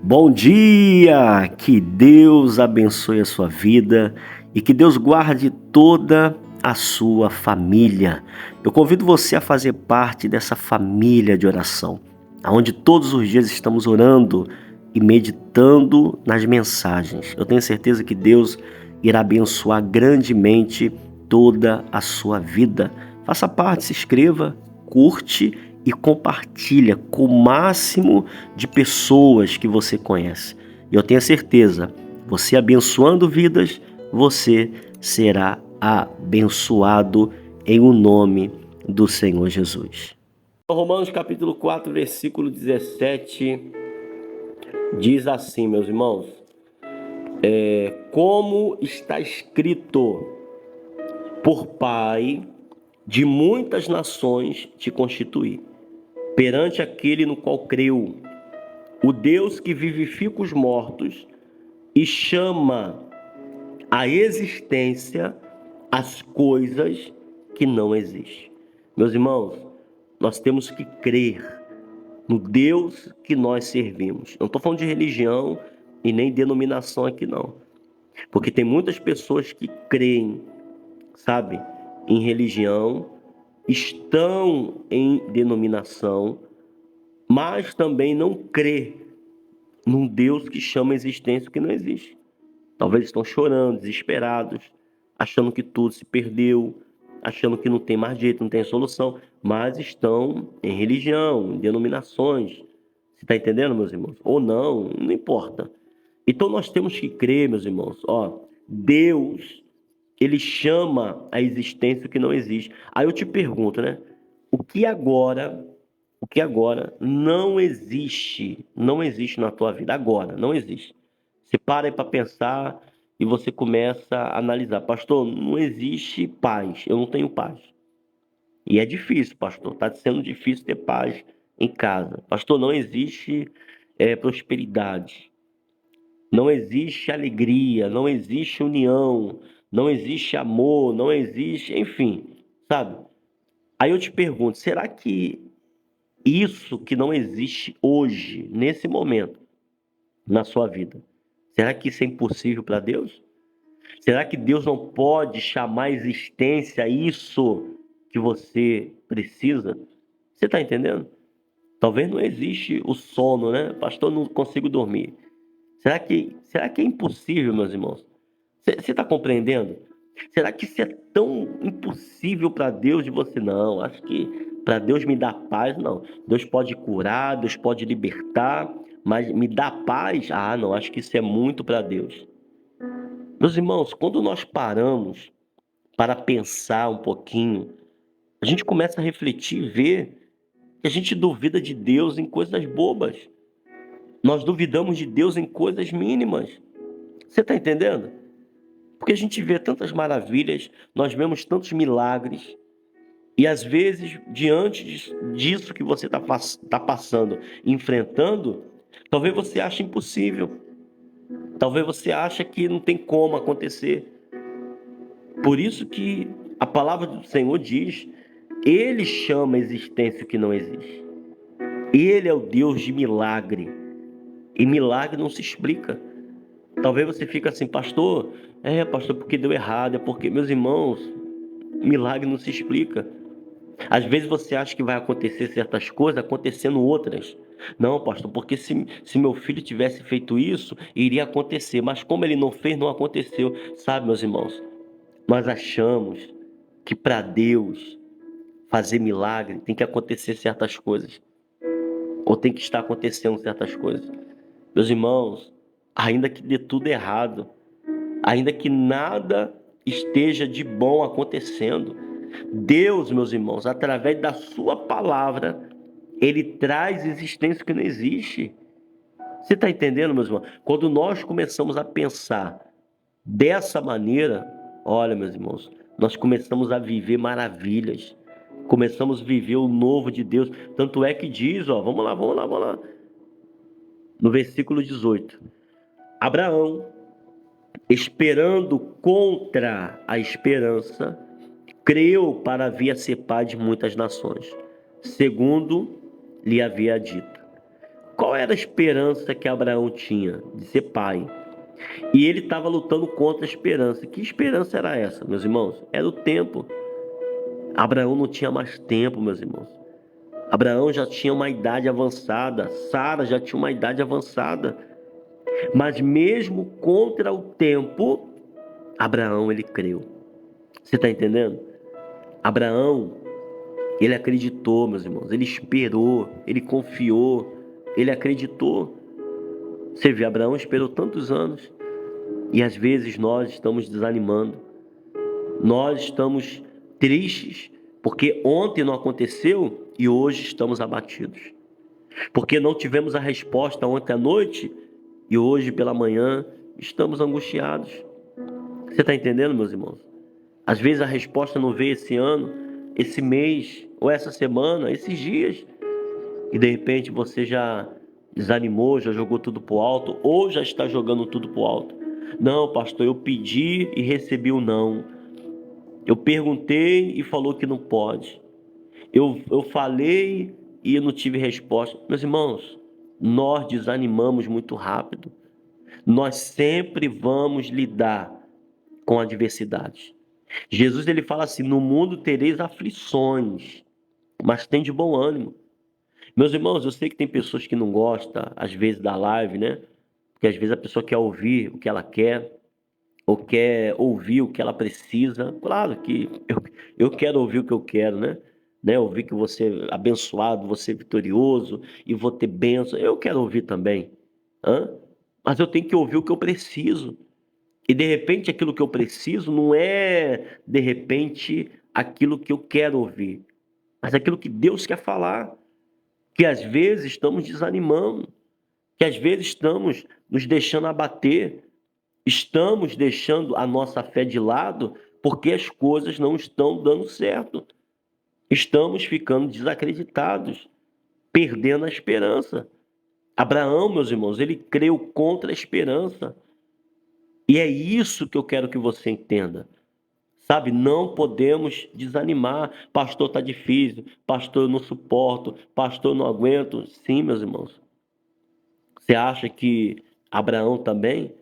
Bom dia! Que Deus abençoe a sua vida e que Deus guarde toda a sua família. Eu convido você a fazer parte dessa família de oração, onde todos os dias estamos orando e meditando nas mensagens. Eu tenho certeza que Deus irá abençoar grandemente toda a sua vida. Faça parte, se inscreva, curte e compartilha com o máximo de pessoas que você conhece. E eu tenho certeza, você abençoando vidas, você será abençoado em o nome do Senhor Jesus. Romanos capítulo 4, versículo 17, diz assim, meus irmãos, como está escrito, por Pai de muitas nações te constituí, perante aquele no qual creu, o Deus que vivifica os mortos e chama à existência as coisas que não existem. Meus irmãos, nós temos que crer no Deus que nós servimos. Eu não estou falando de religião e nem denominação aqui não. Porque tem muitas pessoas que creem, sabe, em religião, estão em denominação, mas também não crê num Deus que chama a existência o que não existe. Talvez estão chorando, desesperados, achando que tudo se perdeu, achando que não tem mais jeito, não tem solução, mas estão em religião, em denominações. Você está entendendo, meus irmãos? Ou não, não importa. Então nós temos que crer, meus irmãos, Deus, ele chama a existência o que não existe. Aí eu te pergunto, né? O que agora, o que agora não existe na tua vida agora, não existe. Você para aí para pensar e você começa a analisar, pastor, não existe paz, eu não tenho paz. E é difícil, pastor, está sendo difícil ter paz em casa. Pastor, não existe prosperidade. Não existe alegria, não existe união, não existe amor, não existe, enfim, sabe? Aí eu te pergunto, será que isso que não existe hoje, nesse momento, na sua vida, será que isso é impossível para Deus? Será que Deus não pode chamar à existência isso que você precisa? Você está entendendo? Talvez não existe o sono, né? Pastor, não consigo dormir. Será que é impossível, meus irmãos? Você está compreendendo? Será que isso é tão impossível para Deus de você? Não, acho que para Deus me dar paz, não. Deus pode curar, Deus pode libertar, mas me dar paz? Ah, não, acho que isso é muito para Deus. Meus irmãos, quando nós paramos para pensar um pouquinho, a gente começa a refletir e ver que a gente duvida de Deus em coisas bobas. Nós duvidamos de Deus em coisas mínimas. Você está entendendo? Porque a gente vê tantas maravilhas, nós vemos tantos milagres, e às vezes, diante disso que você está passando, enfrentando, talvez você ache impossível, talvez você ache que não tem como acontecer. Por isso que a palavra do Senhor diz, Ele chama a existência o que não existe. Ele é o Deus de milagre, e milagre não se explica. Talvez você fique assim, pastor, pastor, porque deu errado, é porque, meus irmãos, milagre não se explica. Às vezes você acha que vai acontecer certas coisas, acontecendo outras. Não, pastor, porque se meu filho tivesse feito isso, iria acontecer. Mas como ele não fez, não aconteceu. Sabe, meus irmãos, nós achamos que para Deus fazer milagre tem que acontecer certas coisas. Ou tem que estar acontecendo certas coisas. Meus irmãos, ainda que dê tudo errado, ainda que nada esteja de bom acontecendo, Deus, meus irmãos, através da sua palavra, Ele traz existência que não existe. Você está entendendo, meus irmãos? Quando nós começamos a pensar dessa maneira, olha, meus irmãos, nós começamos a viver maravilhas. Começamos a viver o novo de Deus. Tanto é que diz, vamos lá. No versículo 18. Abraão, esperando contra a esperança, creu para vir a ser pai de muitas nações, segundo lhe havia dito: Qual era a esperança que Abraão tinha de ser pai? E ele estava lutando contra a esperança. Que esperança era essa, meus irmãos? Era o tempo. Abraão não tinha mais tempo, meus irmãos. Abraão já tinha uma idade avançada, Sara já tinha uma idade avançada. Mas mesmo contra o tempo, Abraão ele creu. Você está entendendo? Abraão, ele acreditou, meus irmãos. Ele esperou, ele confiou, ele acreditou. Você vê, Abraão esperou tantos anos e às vezes nós estamos desanimando. Nós estamos tristes porque ontem não aconteceu e hoje estamos abatidos. Porque não tivemos a resposta ontem à noite e hoje pela manhã estamos angustiados. Você está entendendo, meus irmãos? Às vezes a resposta não veio esse ano, esse mês, ou essa semana, esses dias. E de repente você já desanimou, já jogou tudo pro alto, ou já está jogando tudo pro alto. Não, pastor, eu pedi e recebi o não. Eu perguntei e falou que não pode. Eu falei e eu não tive resposta. Meus irmãos, nós desanimamos muito rápido. Nós sempre vamos lidar com adversidades. Jesus ele fala assim: no mundo tereis aflições, mas tem de bom ânimo. Meus irmãos, eu sei que tem pessoas que não gostam, às vezes, da live, né? Porque às vezes a pessoa quer ouvir o que ela quer, ou quer ouvir o que ela precisa. Claro que eu quero ouvir o que eu quero, né? Ouvir que você é abençoado, você é vitorioso e vou ter bênção. Eu quero ouvir também. Hã? Mas eu tenho que ouvir o que eu preciso. E de repente aquilo que eu preciso não é, de repente, aquilo que eu quero ouvir, mas aquilo que Deus quer falar. Que às vezes estamos desanimando, que às vezes estamos nos deixando abater, estamos deixando a nossa fé de lado porque as coisas não estão dando certo. Estamos ficando desacreditados, perdendo a esperança. Abraão, meus irmãos, ele creu contra a esperança. E é isso que eu quero que você entenda. Sabe, não podemos desanimar. Pastor, tá difícil. Pastor, eu não suporto. Pastor, eu não aguento. Sim, meus irmãos. Você acha que Abraão também,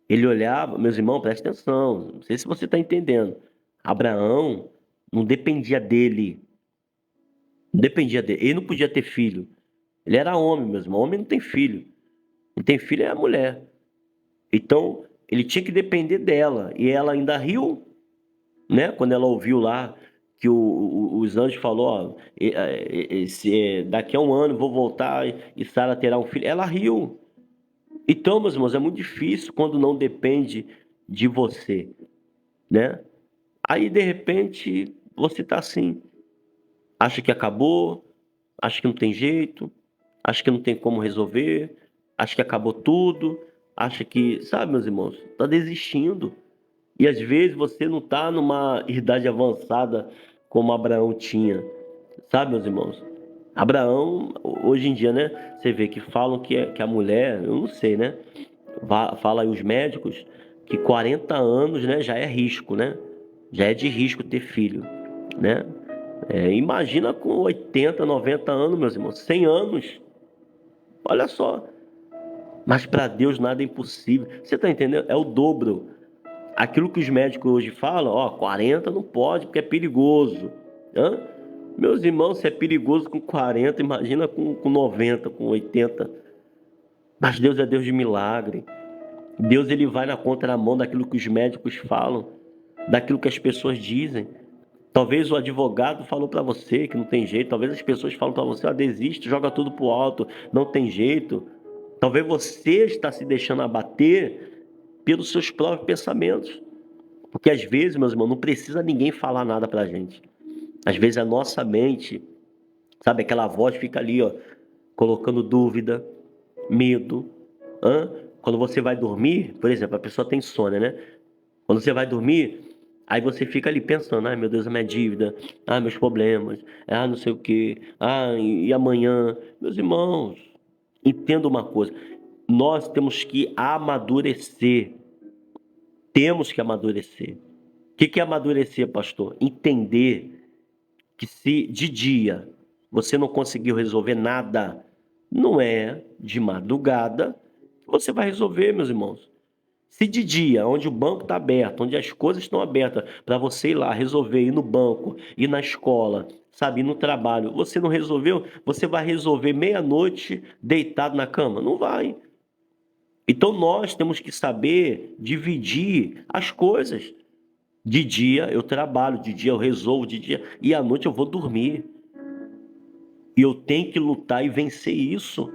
ele olhava, meus irmãos, presta atenção, não sei se você está entendendo. Abraão não dependia dele, não dependia dele. Ele não podia ter filho. Ele era homem, meus irmãos. Homem não tem filho. Quem tem filho é a mulher. Então, ele tinha que depender dela. E ela ainda riu, né? Quando ela ouviu lá que os anjos falou, ó, daqui a um ano vou voltar e Sara terá um filho. Ela riu. Então, meus irmãos, é muito difícil quando não depende de você, né? Aí, de repente, você tá assim, acha que acabou, acha que não tem jeito, acha que não tem como resolver, acha que acabou tudo, acha que, sabe, meus irmãos, tá desistindo. E às vezes você não tá numa idade avançada como Abraão tinha, sabe, meus irmãos? Abraão, hoje em dia, né? Você vê que falam que a mulher, eu não sei, né? Fala aí os médicos que 40 anos, né, já é risco, né? Já é de risco ter filho, né? Imagina com 80, 90 anos, meus irmãos, 100 anos. Olha só. Mas para Deus nada é impossível. Você está entendendo? É o dobro. Aquilo que os médicos hoje falam, ó, 40 não pode porque é perigoso. Hã? Meus irmãos, se é perigoso com 40, imagina com 90, com 80. Mas Deus é Deus de milagre. Deus ele vai na contramão daquilo que os médicos falam, daquilo que as pessoas dizem. Talvez o advogado falou para você que não tem jeito, talvez as pessoas falam para você, desiste, joga tudo pro alto, não tem jeito. Talvez você está se deixando abater pelos seus próprios pensamentos. Porque às vezes, meus irmãos, não precisa ninguém falar nada pra gente. Às vezes a nossa mente, sabe, aquela voz fica ali, ó, colocando dúvida, medo. Quando você vai dormir, por exemplo, a pessoa tem insônia, né? Quando você vai dormir, aí você fica ali pensando, ai meu Deus, a minha dívida, meus problemas, não sei o quê, e amanhã. Meus irmãos, entenda uma coisa, nós temos que amadurecer, temos que amadurecer. O que é amadurecer, pastor? Entender que se de dia você não conseguiu resolver nada, Não é de madrugada que você vai resolver, meus irmãos. Se de dia, onde o banco está aberto, onde as coisas estão abertas para você ir lá resolver, ir no banco, ir na escola, sabe, ir no trabalho, você não resolveu, você vai resolver meia-noite deitado na cama? Não vai. Então nós temos que saber dividir as coisas. De dia eu trabalho, de dia eu resolvo, de dia e à noite eu vou dormir. E eu tenho que lutar e vencer isso.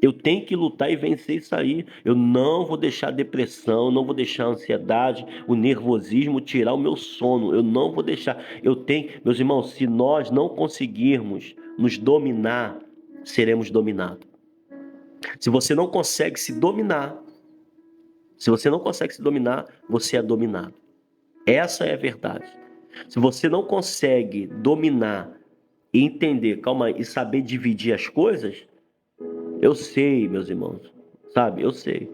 Eu tenho que lutar e vencer isso aí. Eu não vou deixar a depressão, não vou deixar a ansiedade, o nervosismo tirar o meu sono. Eu não vou deixar. Eu tenho, meus irmãos, se nós não conseguirmos nos dominar, seremos dominados. Se você não consegue se dominar, se você não consegue se dominar, você é dominado. Essa é a verdade. Se você não consegue dominar e entender, calma aí, e saber dividir as coisas, eu sei, meus irmãos, sabe? Eu sei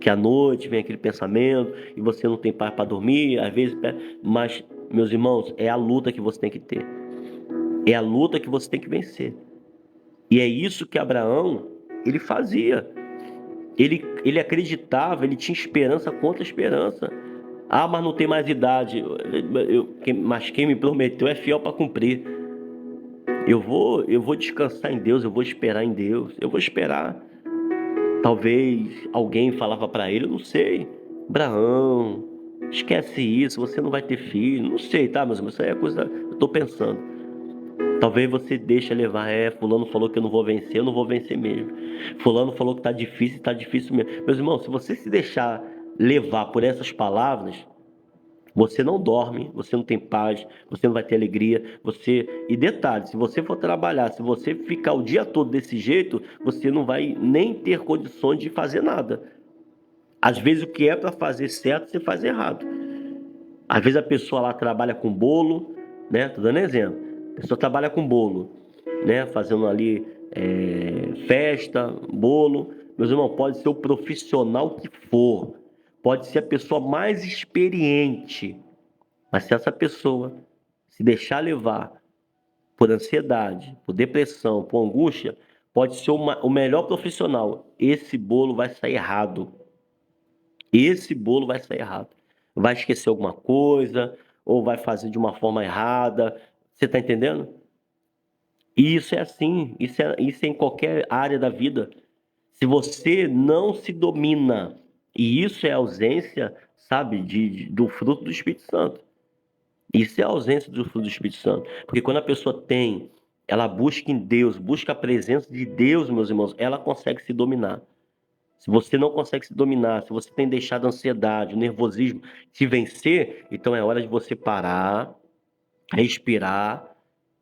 que à noite vem aquele pensamento e você não tem paz para dormir, às vezes, mas, meus irmãos, é a luta que você tem que ter. É a luta que você tem que vencer. E é isso que Abraão, ele fazia. Ele acreditava, ele tinha esperança contra esperança. Ah, mas não tem mais idade. Mas quem me prometeu é fiel para cumprir. Eu vou descansar em Deus, eu vou esperar em Deus. Eu vou esperar. Talvez alguém falava para ele, eu não sei. Abraão, esquece isso, você não vai ter filho. Não sei, tá, mas isso aí é coisa, eu tô pensando. Talvez você deixe levar, fulano falou que eu não vou vencer, eu não vou vencer mesmo. Fulano falou que tá difícil mesmo. Meus irmãos, se você se deixar levar por essas palavras, você não dorme, você não tem paz, você não vai ter alegria, e detalhe, se você for trabalhar, se você ficar o dia todo desse jeito, você não vai nem ter condições de fazer nada. Às vezes o que é para fazer certo, você faz errado. Às vezes a pessoa lá trabalha com bolo, né? Tô dando exemplo. A pessoa trabalha com bolo, né? Fazendo ali festa, bolo. Meus irmãos, pode ser o profissional que for, pode ser a pessoa mais experiente, mas se essa pessoa se deixar levar por ansiedade, por depressão, por angústia, pode ser o melhor profissional. Esse bolo vai sair errado. Esse bolo vai sair errado. Vai esquecer alguma coisa, ou vai fazer de uma forma errada. Você está entendendo? E isso é assim, isso é em qualquer área da vida. Se você não se domina, e isso é ausência, sabe, do fruto do Espírito Santo. Isso é a ausência do fruto do Espírito Santo. Porque quando a pessoa tem, ela busca em Deus, busca a presença de Deus, meus irmãos, ela consegue se dominar. Se você não consegue se dominar, se você tem deixado a ansiedade, o nervosismo te vencer, então é hora de você parar, respirar,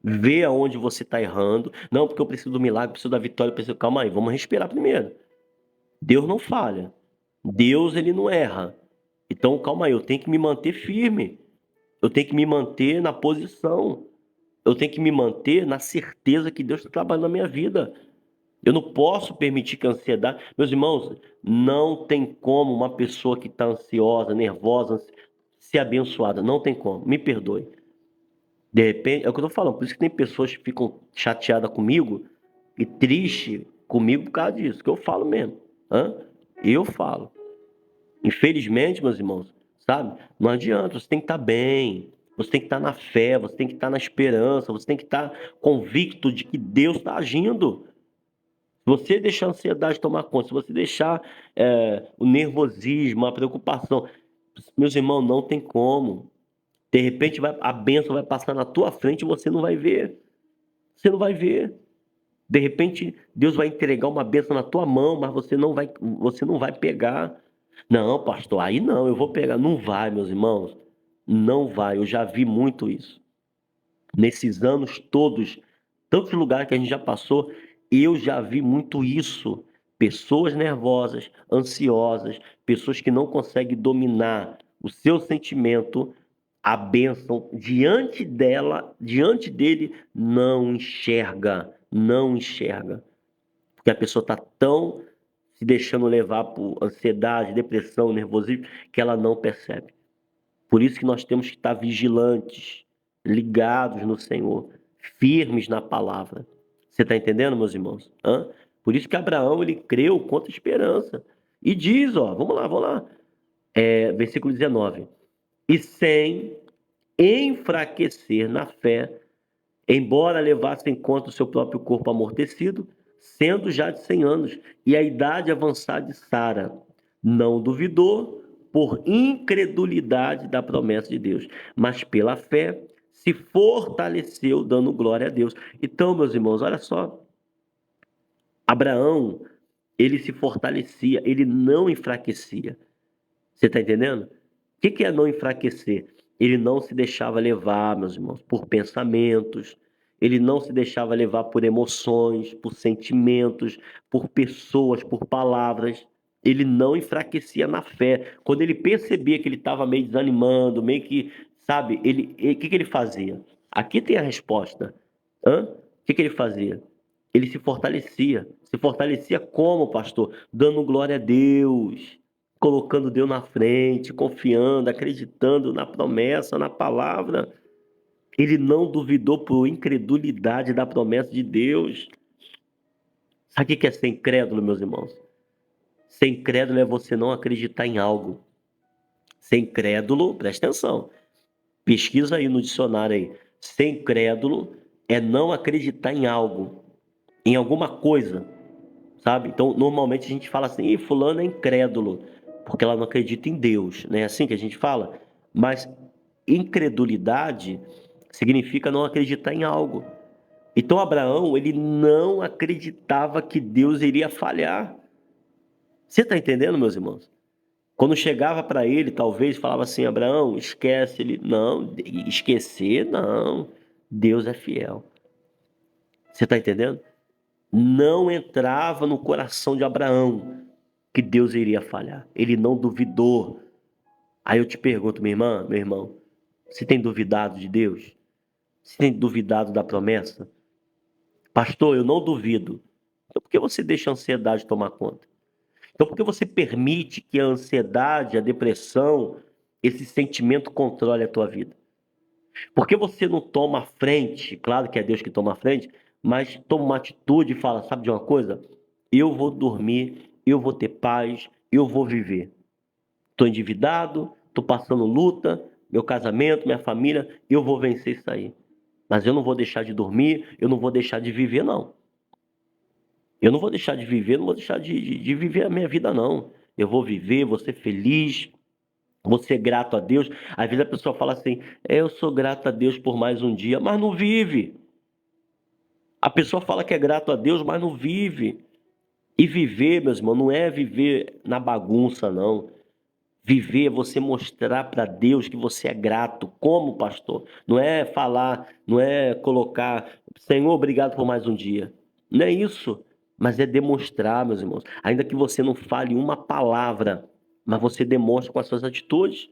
ver aonde você está errando. Não, porque eu preciso do milagre, preciso da vitória, preciso. Calma aí, vamos respirar primeiro. Deus não falha. Deus, ele não erra. Então, calma aí, eu tenho que me manter firme. Eu tenho que me manter na posição. Eu tenho que me manter na certeza que Deus está trabalhando na minha vida. Eu não posso permitir que a ansiedade. Meus irmãos, não tem como uma pessoa que está ansiosa, nervosa, ser abençoada. Não tem como. Me perdoe. De repente, é o que eu estou falando. Por isso que tem pessoas que ficam chateadas comigo e tristes comigo por causa disso. Que eu falo mesmo. Hã? Eu falo. Infelizmente, meus irmãos, sabe? Não adianta, você tem que estar bem, você tem que estar na fé, você tem que estar na esperança, você tem que estar convicto de que Deus está agindo. Se você deixar a ansiedade tomar conta, se você deixar o nervosismo, a preocupação, meus irmãos, não tem como. De repente a bênção vai passar na tua frente e você não vai ver. Você não vai ver. De repente, Deus vai entregar uma bênção na tua mão, mas você não vai pegar. Não, pastor, aí não, eu vou pegar. Não vai, meus irmãos. Não vai. Eu já vi muito isso. Nesses anos todos, tantos lugares que a gente já passou, eu já vi muito isso. Pessoas nervosas, ansiosas, pessoas que não conseguem dominar o seu sentimento, a bênção diante dela, diante dele, não enxerga, não enxerga. Porque a pessoa está tão se deixando levar por ansiedade, depressão, nervosismo, que ela não percebe. Por isso que nós temos que estar vigilantes, ligados no Senhor, firmes na palavra. Você está entendendo, meus irmãos? Hã? Por isso que Abraão, ele creu contra esperança. E diz, ó, vamos lá. Versículo 19. E sem enfraquecer na fé, embora levasse em conta o seu próprio corpo amortecido, sendo já de 100 anos, e a idade avançada de Sara, não duvidou por incredulidade da promessa de Deus, mas pela fé se fortaleceu, dando glória a Deus. Então, meus irmãos, olha só, Abraão, ele se fortalecia, ele não enfraquecia. Você está entendendo? O que é não enfraquecer? Ele não se deixava levar, meus irmãos, por pensamentos, ele não se deixava levar por emoções, por sentimentos, por pessoas, por palavras. Ele não enfraquecia na fé. Quando ele percebia que ele estava meio desanimando, meio que, sabe, o que ele fazia? Aqui tem a resposta. Hã? O que ele fazia? Ele se fortalecia. Se fortalecia como, pastor? Dando glória a Deus, colocando Deus na frente, confiando, acreditando na promessa, na palavra. Ele não duvidou por incredulidade da promessa de Deus. Sabe o que é ser incrédulo, meus irmãos? Ser incrédulo é você não acreditar em algo. Ser incrédulo, presta atenção, pesquisa aí no dicionário aí. Ser incrédulo é não acreditar em algo, em alguma coisa, sabe? Então, normalmente a gente fala assim, Ih, fulano é incrédulo, porque ela não acredita em Deus, não é assim que a gente fala? Mas incredulidade significa não acreditar em algo. Então, Abraão, ele não acreditava que Deus iria falhar. Você está entendendo, meus irmãos? Quando chegava para ele, talvez falava assim, Abraão, esquece ele. Não, esquecer, não. Deus é fiel. Você está entendendo? Não entrava no coração de Abraão que Deus iria falhar. Ele não duvidou. Aí eu te pergunto, minha irmã, meu irmão, você tem duvidado de Deus? Você tem duvidado da promessa? Pastor, eu não duvido. Então por que você deixa a ansiedade tomar conta? Então por que você permite que a ansiedade, a depressão, esse sentimento controle a tua vida? Por que você não toma a frente? Claro que é Deus que toma a frente, mas toma uma atitude e fala, sabe de uma coisa? Eu vou dormir, eu vou ter paz, eu vou viver. Estou endividado, estou passando luta, meu casamento, minha família, eu vou vencer isso aí. Mas eu não vou deixar de dormir, eu não vou deixar de viver, não. Eu não vou deixar de viver, não vou deixar de viver a minha vida, não. Eu vou viver, vou ser feliz, vou ser grato a Deus. Às vezes a pessoa fala assim, eu sou grato a Deus por mais um dia, mas não vive. A pessoa fala que é grato a Deus, mas não vive. E viver, meus irmãos, não é viver na bagunça, não. Viver é você mostrar para Deus que você é grato. Como, pastor? Não é falar, não é colocar, Senhor, obrigado por mais um dia. Não é isso, mas é demonstrar, meus irmãos. Ainda que você não fale uma palavra, mas você demonstra com as suas atitudes.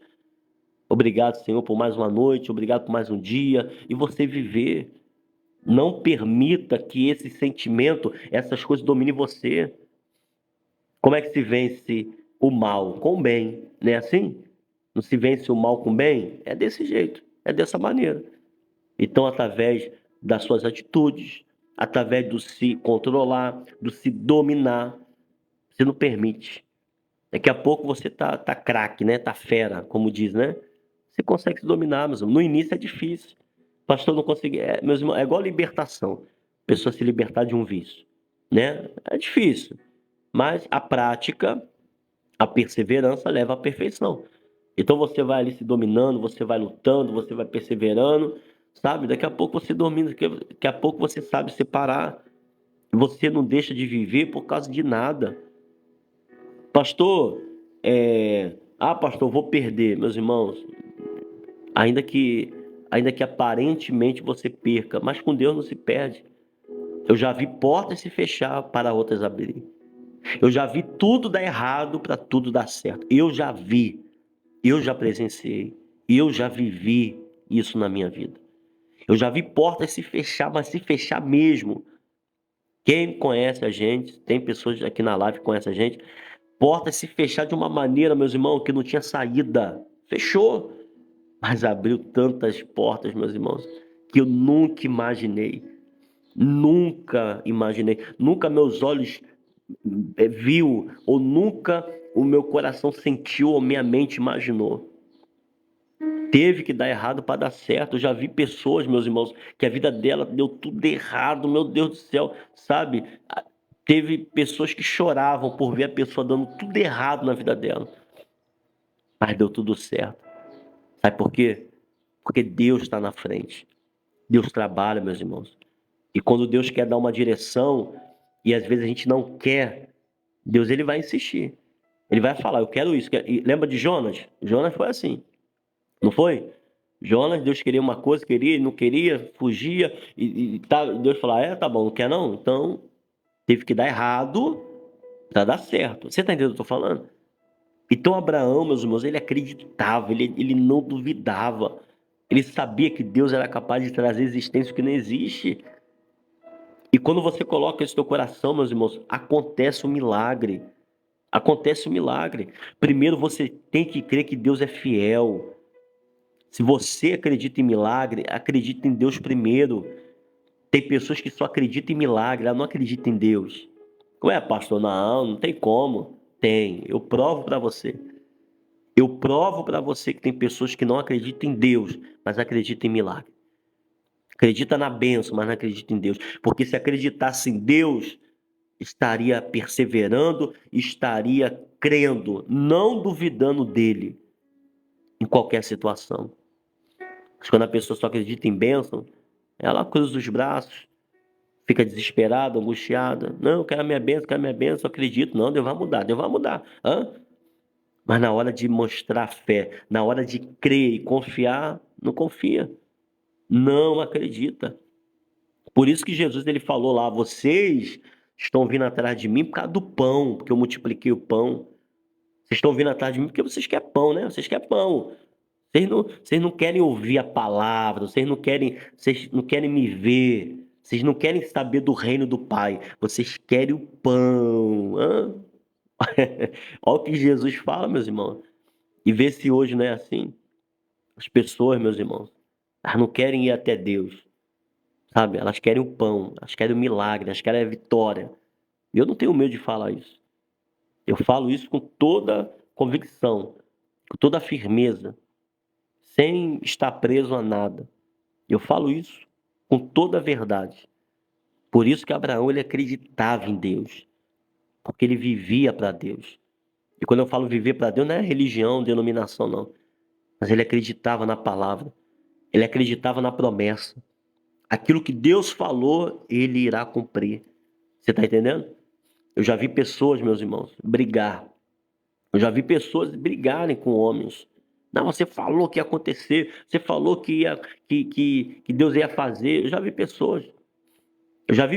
Obrigado, Senhor, por mais uma noite, obrigado por mais um dia. E você viver. Não permita que esse sentimento, essas coisas dominem você. Como é que se vence o mal? Com o bem, não é assim? Não se vence o mal com o bem? É desse jeito, é dessa maneira. Então, através das suas atitudes, através do se controlar, do se dominar, você não permite. Daqui a pouco você tá craque, né? Tá fera, como diz, né? Você consegue se dominar, meus irmãos. No início é difícil. Pastor, não consegui. Meus irmãos, é igual libertação. A pessoa se libertar de um vício, né? É difícil. Mas a prática, a perseverança leva à perfeição. Então você vai ali se dominando, você vai lutando, você vai perseverando, sabe? Daqui a pouco você domina, daqui a pouco você sabe separar. Você não deixa de viver por causa de nada. Pastor, pastor, vou perder, meus irmãos. Ainda que, ainda que aparentemente você perca, mas com Deus não se perde. Eu já vi portas se fechar para outras abrir. Eu já vi tudo dar errado para tudo dar certo. Eu já vi, eu já presenciei, eu já vivi isso na minha vida. Eu já vi portas se fechar, mas se fechar mesmo. Quem conhece a gente, tem pessoas aqui na live que conhecem a gente, portas se fechar de uma maneira, meus irmãos, que não tinha saída. Fechou, mas abriu tantas portas, meus irmãos, que eu nunca imaginei. Nunca imaginei, nunca meus olhos viu, ou nunca o meu coração sentiu, ou minha mente imaginou. Teve que dar errado para dar certo. Eu já vi pessoas, meus irmãos, que a vida dela deu tudo errado, meu Deus do céu, sabe? Teve pessoas que choravam por ver a pessoa dando tudo errado na vida dela, mas deu tudo certo. Sabe por quê? Porque Deus está na frente. Deus trabalha, meus irmãos. E quando Deus quer dar uma direção, e às vezes a gente não quer, Deus ele vai insistir. Ele vai falar, eu quero isso. E lembra de Jonas? Jonas foi assim, não foi? Jonas, Deus queria uma coisa, queria, ele não queria, fugia, e tá, Deus falou, tá bom, não quer não? Então, teve que dar errado para dar certo. Você tá entendendo o que eu tô falando? Então, Abraão, meus irmãos, ele acreditava, ele não duvidava. Ele sabia que Deus era capaz de trazer existência que não existe. E quando você coloca isso no teu coração, meus irmãos, acontece um milagre. Acontece um milagre. Primeiro você tem que crer que Deus é fiel. Se você acredita em milagre, acredita em Deus primeiro. Tem pessoas que só acreditam em milagre, ela não acredita em Deus. Ué, pastor, não tem como. Tem, eu provo para você. Eu provo para você que tem pessoas que não acreditam em Deus, mas acreditam em milagre. Acredita na bênção, mas não acredita em Deus. Porque se acreditasse em Deus, estaria perseverando, estaria crendo, não duvidando dele em qualquer situação. Mas quando a pessoa só acredita em bênção, ela cruza os braços, fica desesperada, angustiada. Não, eu quero a minha bênção, eu acredito. Não, Deus vai mudar, Deus vai mudar. Hã? Mas na hora de mostrar fé, na hora de crer e confiar, não confia. Não acredita. Por isso que Jesus ele falou lá, vocês estão vindo atrás de mim por causa do pão, porque eu multipliquei o pão. Vocês estão vindo atrás de mim porque vocês querem pão, né? Vocês querem pão. Vocês não querem ouvir a palavra, vocês não querem me ver, vocês não querem saber do reino do Pai, vocês querem o pão. Hã? Olha o que Jesus fala, meus irmãos. E vê se hoje não é assim. As pessoas, meus irmãos, elas não querem ir até Deus, sabe? Elas querem o pão, elas querem o milagre, elas querem a vitória. E eu não tenho medo de falar isso. Eu falo isso com toda convicção, com toda firmeza, sem estar preso a nada. Eu falo isso com toda a verdade. Por isso que Abraão ele acreditava em Deus, porque ele vivia para Deus. E quando eu falo viver para Deus, não é religião, denominação, não. Mas ele acreditava na palavra, ele acreditava na promessa. Aquilo que Deus falou, ele irá cumprir. Você está entendendo? Eu já vi pessoas, meus irmãos, brigar. Eu já vi pessoas brigarem com homens. Não, você falou que ia acontecer, você falou que Deus ia fazer. Eu já vi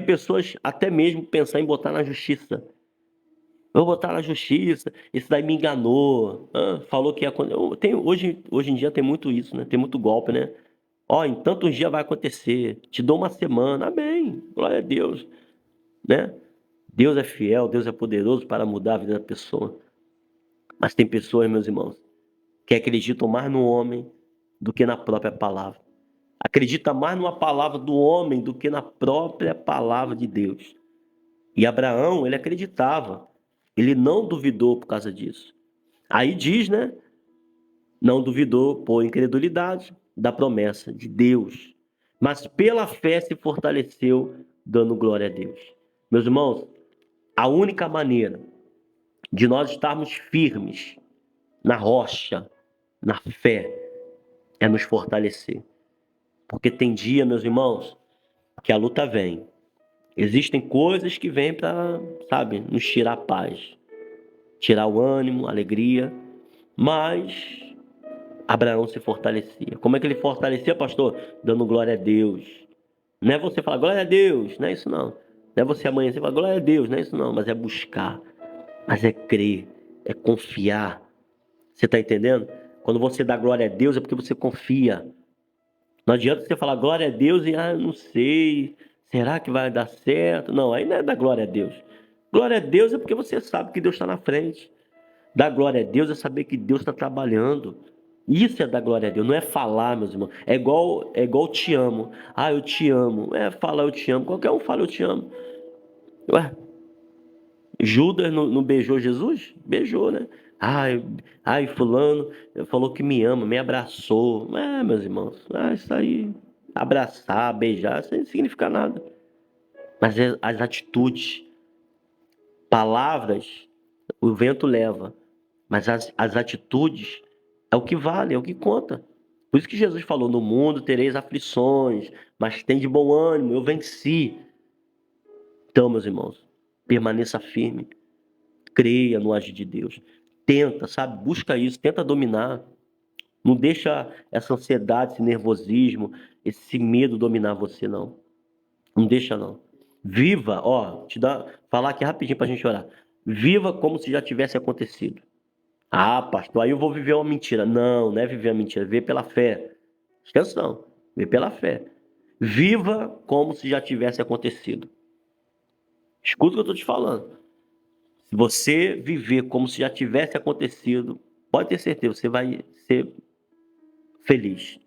pessoas até mesmo pensar em botar na justiça. Eu vou botar na justiça, esse daí me enganou. Falou que ia acontecer. Hoje em dia tem muito isso, né? Tem muito golpe, né? Ó, em tantos dias vai acontecer. Te dou uma semana. Amém. Glória a Deus, né? Deus é fiel, Deus é poderoso para mudar a vida da pessoa. Mas tem pessoas, meus irmãos, que acreditam mais no homem do que na própria palavra. Acredita mais numa palavra do homem do que na própria palavra de Deus. E Abraão, ele acreditava. Ele não duvidou por causa disso. Aí diz, né? Não duvidou por incredulidade da promessa de Deus, mas pela fé se fortaleceu, dando glória a Deus. Meus irmãos, a única maneira de nós estarmos firmes na rocha, na fé, é nos fortalecer. Porque tem dia, meus irmãos, que a luta vem. Existem coisas que vêm para, sabe, nos tirar a paz, tirar o ânimo, a alegria, mas Abraão se fortalecia. Como é que ele fortalecia, pastor? Dando glória a Deus. Não é você falar glória a Deus, não é isso não. Não é você amanhecer e falar glória a Deus, não é isso não, mas é buscar, mas é crer, é confiar. Você está entendendo? Quando você dá glória a Deus é porque você confia. Não adianta você falar glória a Deus e, não sei, será que vai dar certo? Não, aí não é dar glória a Deus. Glória a Deus é porque você sabe que Deus está na frente. Dar glória a Deus é saber que Deus está trabalhando. Isso é dar glória a Deus, não é falar, meus irmãos. É igual te amo. Ah, eu te amo. É falar eu te amo. Qualquer um fala eu te amo. Ué, Judas não beijou Jesus? Beijou, né? Ai, ai, fulano falou que me ama, me abraçou. Meus irmãos, isso aí, abraçar, beijar, isso aí não significa nada. Mas as atitudes, palavras, o vento leva. Mas as atitudes é o que vale, é o que conta. Por isso que Jesus falou: no mundo tereis aflições, mas tem de bom ânimo, eu venci. Então, meus irmãos, permaneça firme, creia no agir de Deus. Tenta, sabe? Busca isso, tenta dominar. Não deixa essa ansiedade, esse nervosismo, esse medo dominar você, não. Não deixa, não. Viva, ó, falar aqui rapidinho pra gente orar. Viva como se já tivesse acontecido. Ah, pastor, aí eu vou viver uma mentira. Não, não é viver a mentira, viver pela fé. Presta atenção, viver pela fé. Viva como se já tivesse acontecido. Escuta o que eu estou te falando. Se você viver como se já tivesse acontecido, pode ter certeza, você vai ser feliz.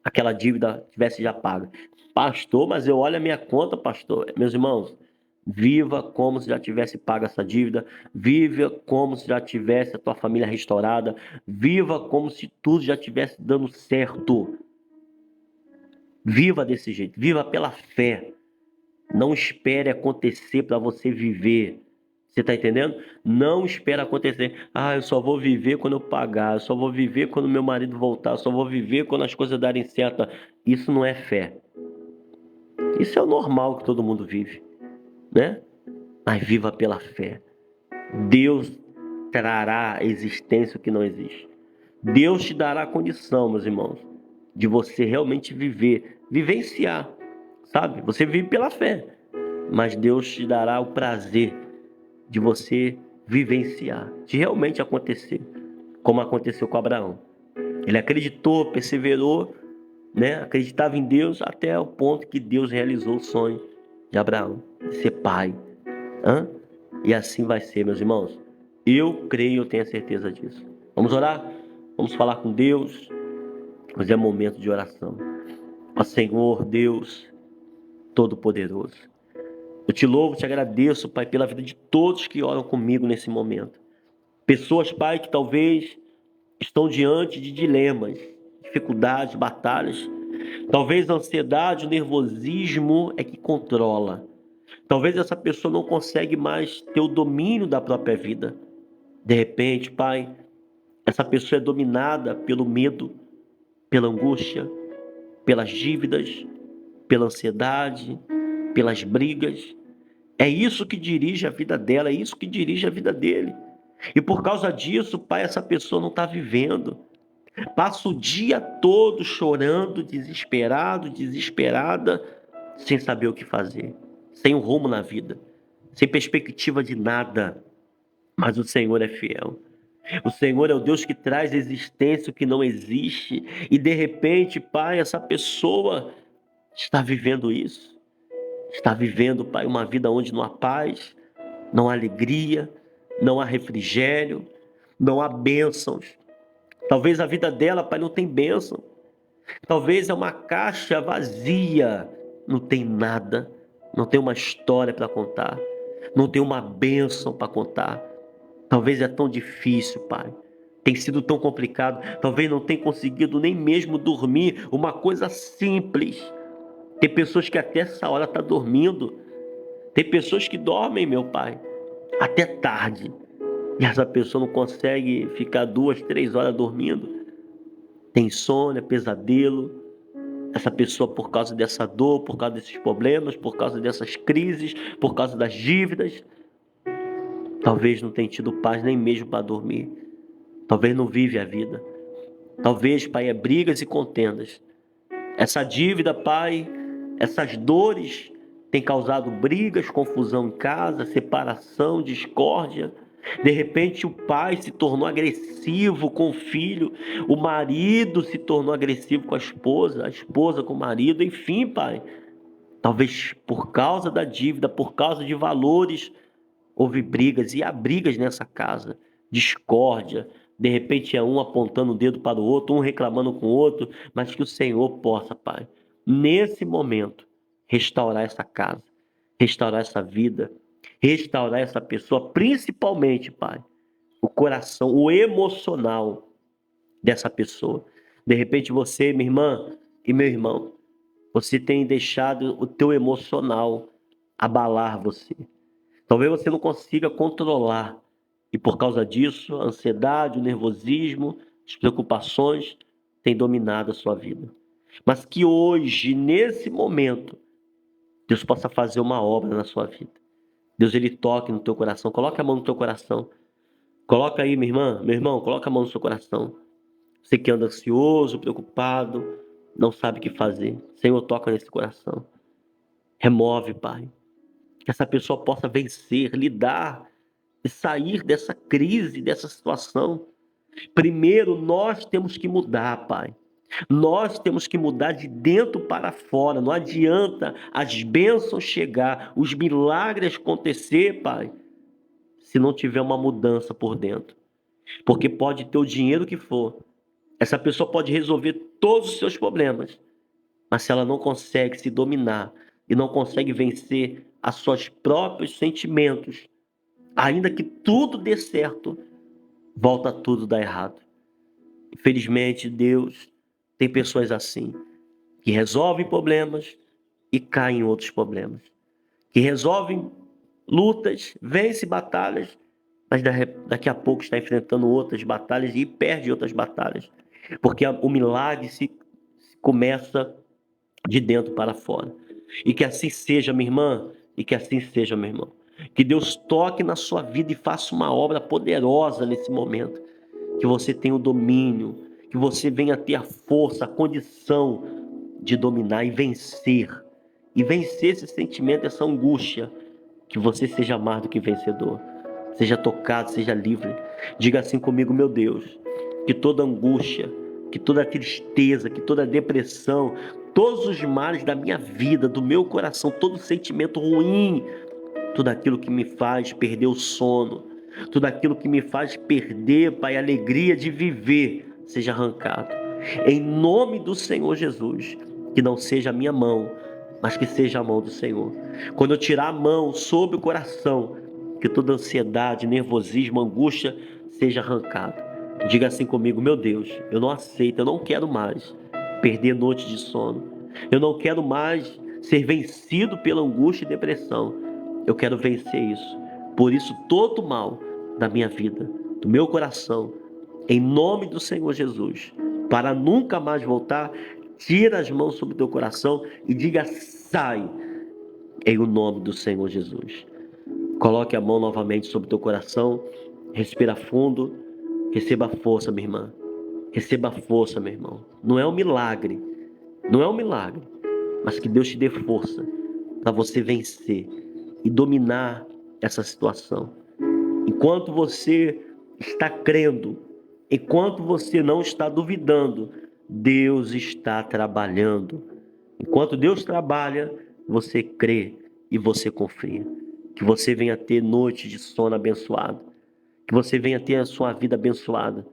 Aquela dívida tivesse já paga. Pastor, mas eu olho a minha conta, pastor. Meus irmãos, viva como se já tivesse paga essa dívida. Viva como se já tivesse a tua família restaurada. Viva como se tudo já tivesse dando certo. Viva desse jeito. Viva pela fé. Não espere acontecer para você viver. Você está entendendo? Não espere acontecer. Ah, eu só vou viver quando eu pagar. Eu só vou viver quando meu marido voltar. Eu só vou viver quando as coisas darem certo. Isso não é fé. Isso é o normal que todo mundo vive, né? Mas viva pela fé. Deus trará à existência o que não existe. Deus te dará a condição, meus irmãos, de você realmente viver, vivenciar, sabe? Você vive pela fé, mas Deus te dará o prazer de você vivenciar, de realmente acontecer, como aconteceu com Abraão. Ele acreditou, perseverou, né? Acreditava em Deus até o ponto que Deus realizou o sonho de Abraão, de ser pai. Hã? E assim vai ser, meus irmãos. Eu creio, eu tenho a certeza disso. Vamos orar? Vamos falar com Deus. Mas é momento de oração. Ó Senhor Deus Todo-Poderoso, eu te louvo, te agradeço, Pai, pela vida de todos que oram comigo nesse momento. Pessoas, Pai, que talvez estão diante de dilemas, dificuldades, batalhas. Talvez a ansiedade, o nervosismo é que controla. Talvez essa pessoa não consegue mais ter o domínio da própria vida. De repente, Pai, essa pessoa é dominada pelo medo, pela angústia, pelas dívidas, pela ansiedade, pelas brigas. É isso que dirige a vida dela, é isso que dirige a vida dele. E por causa disso, Pai, essa pessoa não está vivendo. Passa o dia todo chorando, desesperado, desesperada, sem saber o que fazer, sem um rumo na vida, sem perspectiva de nada. Mas o Senhor é fiel. O Senhor é o Deus que traz existência o que não existe. E de repente, Pai, essa pessoa está vivendo isso. Está vivendo, Pai, uma vida onde não há paz, não há alegria, não há refrigério, não há bênçãos. Talvez a vida dela, Pai, não tem bênção. Talvez é uma caixa vazia, não tem nada, não tem uma história para contar, não tem uma bênção para contar. Talvez é tão difícil, Pai. Tem sido tão complicado. Talvez não tenha conseguido nem mesmo dormir. Uma coisa simples. Tem pessoas que até essa hora estão dormindo. Tem pessoas que dormem, meu Pai, até tarde. E essa pessoa não consegue ficar 2, 3 horas dormindo. Tem insônia, pesadelo. Essa pessoa, por causa dessa dor, por causa desses problemas, por causa dessas crises, por causa das dívidas, talvez não tenha tido paz nem mesmo para dormir. Talvez não vive a vida. Talvez, Pai, é brigas e contendas. Essa dívida, Pai, essas dores têm causado brigas, confusão em casa, separação, discórdia. De repente o pai se tornou agressivo com o filho, o marido se tornou agressivo com a esposa com o marido, enfim, Pai. Talvez por causa da dívida, por causa de valores, houve brigas e há brigas nessa casa, discórdia, De repente é um apontando o dedo para o outro, um reclamando com o outro, mas que o Senhor possa, Pai, nesse momento, restaurar essa casa, restaurar essa vida, restaurar essa pessoa, principalmente, Pai, o coração, o emocional dessa pessoa. De repente você, minha irmã e meu irmão, você tem deixado o teu emocional abalar você. Talvez você não consiga controlar. E por causa disso, a ansiedade, o nervosismo, as preocupações têm dominado a sua vida. Mas que hoje, nesse momento, Deus possa fazer uma obra na sua vida. Deus, ele toque no teu coração. Coloca a mão no teu coração. Coloca aí, minha irmã, meu irmão, coloca a mão no seu coração. Você que anda ansioso, preocupado, não sabe o que fazer. Senhor, toca nesse coração. Remove, Pai. Que essa pessoa possa vencer, lidar e sair dessa crise, dessa situação. Primeiro, nós temos que mudar, Pai. Nós temos que mudar de dentro para fora. Não adianta as bênçãos chegar, os milagres acontecer, Pai, se não tiver uma mudança por dentro. Porque pode ter o dinheiro que for. Essa pessoa pode resolver todos os seus problemas. Mas se ela não consegue se dominar e não consegue vencer os seus próprios sentimentos, ainda que tudo dê certo, volta tudo a dar errado. Infelizmente, Deus tem pessoas assim, que resolvem problemas e caem em outros problemas. Que resolvem lutas, vencem batalhas, mas daqui a pouco está enfrentando outras batalhas e perde outras batalhas. Porque o milagre se começa de dentro para fora. E que assim seja, minha irmã, e que assim seja, meu irmão. Que Deus toque na sua vida e faça uma obra poderosa nesse momento. Que você tenha o domínio, que você venha ter a força, a condição de dominar e vencer. E vencer esse sentimento, essa angústia. Que você seja mais do que vencedor. Seja tocado, seja livre. Diga assim comigo, meu Deus, que toda angústia, que toda tristeza, que toda depressão, todos os males da minha vida, do meu coração, todo sentimento ruim, tudo aquilo que me faz perder o sono, tudo aquilo que me faz perder, Pai, a alegria de viver, seja arrancado. Em nome do Senhor Jesus, que não seja a minha mão, mas que seja a mão do Senhor. Quando eu tirar a mão sobre o coração, que toda ansiedade, nervosismo, angústia seja arrancado. Diga assim comigo, meu Deus, eu não aceito, eu não quero mais perder noites de sono. Eu não quero mais ser vencido pela angústia e depressão. Eu quero vencer isso. Por isso, todo mal da minha vida, do meu coração, em nome do Senhor Jesus, para nunca mais voltar, tira as mãos sobre o teu coração e diga: sai, em o nome do Senhor Jesus. Coloque a mão novamente sobre o teu coração, respira fundo, receba força, minha irmã. Receba força, meu irmão. Não é um milagre, não é um milagre, mas que Deus te dê força para você vencer e dominar essa situação. Enquanto você está crendo, enquanto você não está duvidando, Deus está trabalhando. Enquanto Deus trabalha, você crê e você confia. Que você venha ter noites de sono abençoado. Que você venha ter a sua vida abençoada.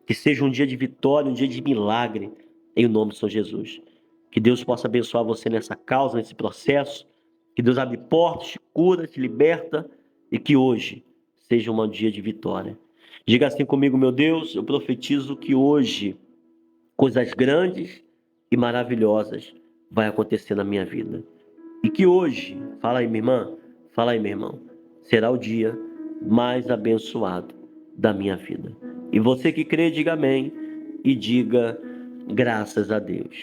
Que seja um dia de vitória, um dia de milagre, em nome do Senhor Jesus. Que Deus possa abençoar você nessa causa, nesse processo. Que Deus abre portas, te cura, te liberta. E que hoje seja um dia de vitória. Diga assim comigo, meu Deus, eu profetizo que hoje coisas grandes e maravilhosas vai acontecer na minha vida. E que hoje, fala aí minha irmã, fala aí meu irmão, será o dia mais abençoado da minha vida. E você que crê, diga amém e diga graças a Deus.